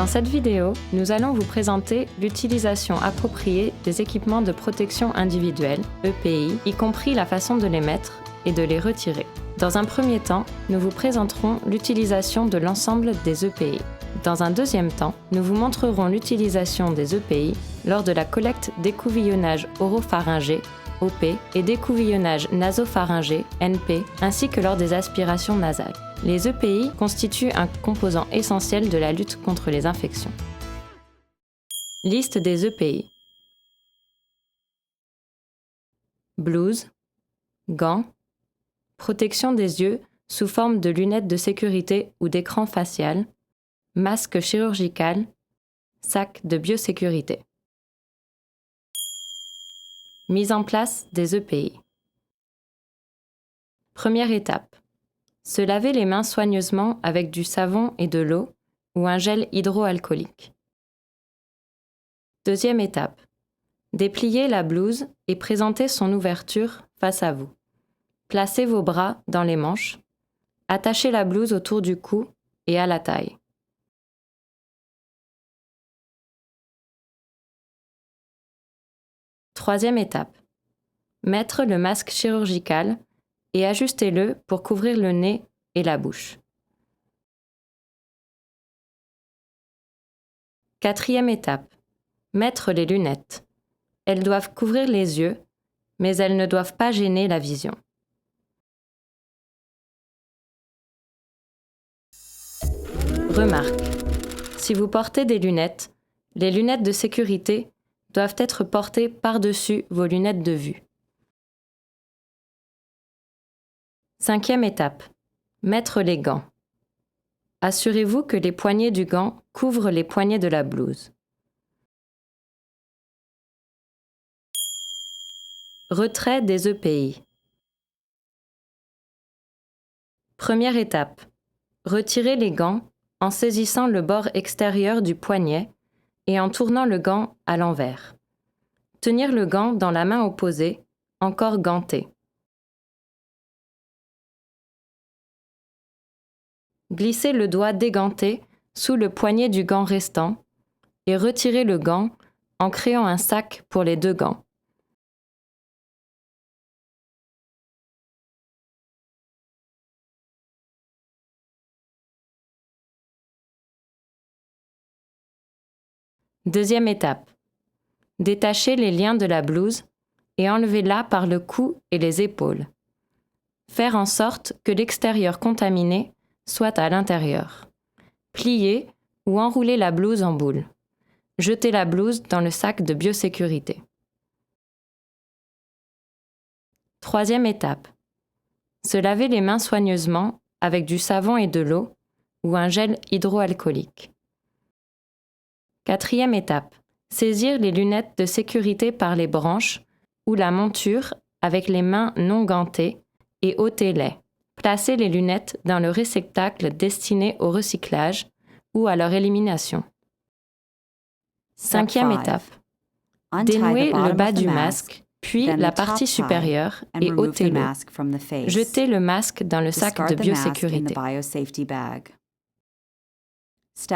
Dans cette vidéo, nous allons vous présenter l'utilisation appropriée des équipements de protection individuelle, EPI, y compris la façon de les mettre et de les retirer. Dans un premier temps, nous vous présenterons l'utilisation de l'ensemble des EPI. Dans un deuxième temps, nous vous montrerons l'utilisation des EPI lors de la collecte d'écouvillonnage oropharyngé, OP, et d'écouvillonnage nasopharyngé, NP, ainsi que lors des aspirations nasales. Les EPI constituent un composant essentiel de la lutte contre les infections. Liste des EPI. Blouse, gants, protection des yeux sous forme de lunettes de sécurité ou d'écran facial, masque chirurgical, sac de biosécurité. Mise en place des EPI. Première étape. Se laver les mains soigneusement avec du savon et de l'eau ou un gel hydroalcoolique. Deuxième étape. Déplier la blouse et présenter son ouverture face à vous. Placez vos bras dans les manches. Attachez la blouse autour du cou et à la taille. Troisième étape. Mettre le masque chirurgical et ajustez-le pour couvrir le nez et la bouche. Quatrième étape. Mettre les lunettes. Elles doivent couvrir les yeux, mais elles ne doivent pas gêner la vision. Remarque. Si vous portez des lunettes, les lunettes de sécurité doivent être portées par-dessus vos lunettes de vue. Cinquième étape. Mettre les gants. Assurez-vous que les poignets du gant couvrent les poignets de la blouse. Retrait des EPI. Première étape. Retirez les gants en saisissant le bord extérieur du poignet et en tournant le gant à l'envers. Tenir le gant dans la main opposée, encore gantée. Glissez le doigt déganté sous le poignet du gant restant et retirez le gant en créant un sac pour les deux gants. Deuxième étape. Détachez les liens de la blouse et enlevez-la par le cou et les épaules. Faire en sorte que l'extérieur contaminé soit à l'intérieur. Pliez ou enroulez la blouse en boule. Jetez la blouse dans le sac de biosécurité. Troisième étape. Se laver les mains soigneusement avec du savon et de l'eau ou un gel hydroalcoolique. Quatrième étape. Saisir les lunettes de sécurité par les branches ou la monture avec les mains non gantées et ôtez-les. Placez les lunettes dans le réceptacle destiné au recyclage ou à leur élimination. Cinquième étape. Dénouez le bas du masque, puis la partie supérieure et ôtez-le. Jetez le masque dans le sac de biosécurité.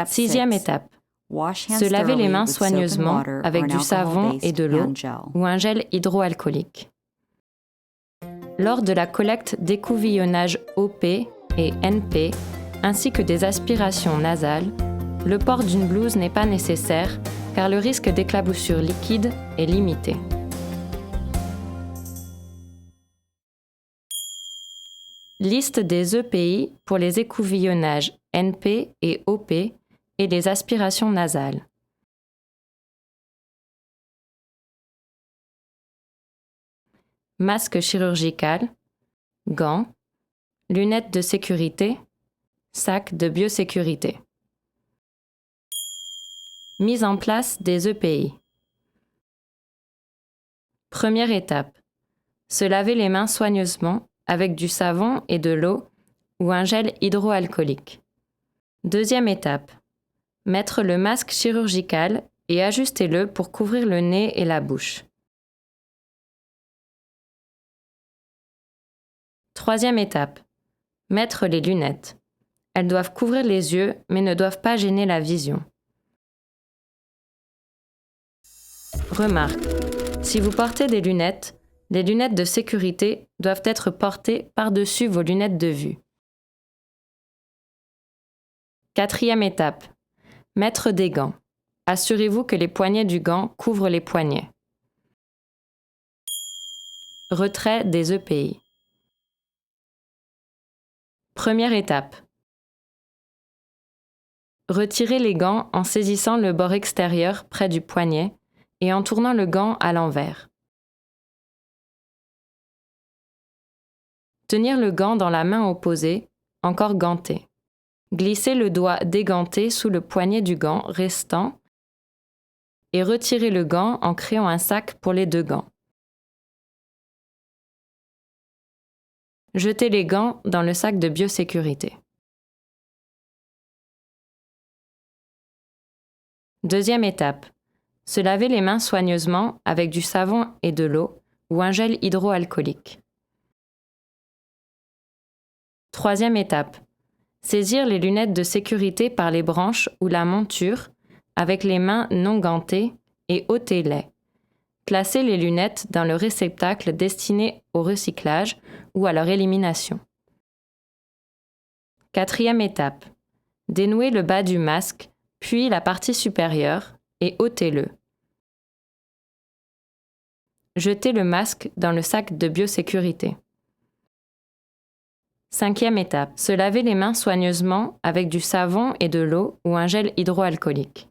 Sixième étape. Se laver les mains soigneusement avec du savon et de l'eau ou un gel hydroalcoolique. Lors de la collecte d'écouvillonnage OP et NP, ainsi que des aspirations nasales, le port d'une blouse n'est pas nécessaire car le risque d'éclaboussure liquide est limité. Liste des EPI pour les écouvillonnages NP et OP et les aspirations nasales. Masque chirurgical, gants, lunettes de sécurité, sac de biosécurité. Mise en place des EPI. Première étape. Se laver les mains soigneusement avec du savon et de l'eau ou un gel hydroalcoolique. Deuxième étape. Mettre le masque chirurgical et ajustez-le pour couvrir le nez et la bouche. Troisième étape. Mettre les lunettes. Elles doivent couvrir les yeux mais ne doivent pas gêner la vision. Remarque, si vous portez des lunettes, les lunettes de sécurité doivent être portées par-dessus vos lunettes de vue. 4e étape. Mettre des gants. Assurez-vous que les poignets du gant couvrent les poignets. Retrait des EPI. Première étape. Retirez les gants en saisissant le bord extérieur près du poignet et en tournant le gant à l'envers. Tenir le gant dans la main opposée, encore gantée. Glissez le doigt déganté sous le poignet du gant restant et retirez le gant en créant un sac pour les 2 gants. Jetez les gants dans le sac de biosécurité. Deuxième étape. Se laver les mains soigneusement avec du savon et de l'eau ou un gel hydroalcoolique. Troisième étape. Saisir les lunettes de sécurité par les branches ou la monture avec les mains non gantées et ôtez-les. Placez les lunettes dans le réceptacle destiné au recyclage ou à leur élimination. Quatrième étape. Dénouez le bas du masque, puis la partie supérieure et ôtez-le. Jetez le masque dans le sac de biosécurité. Cinquième étape. Se laver les mains soigneusement avec du savon et de l'eau ou un gel hydroalcoolique.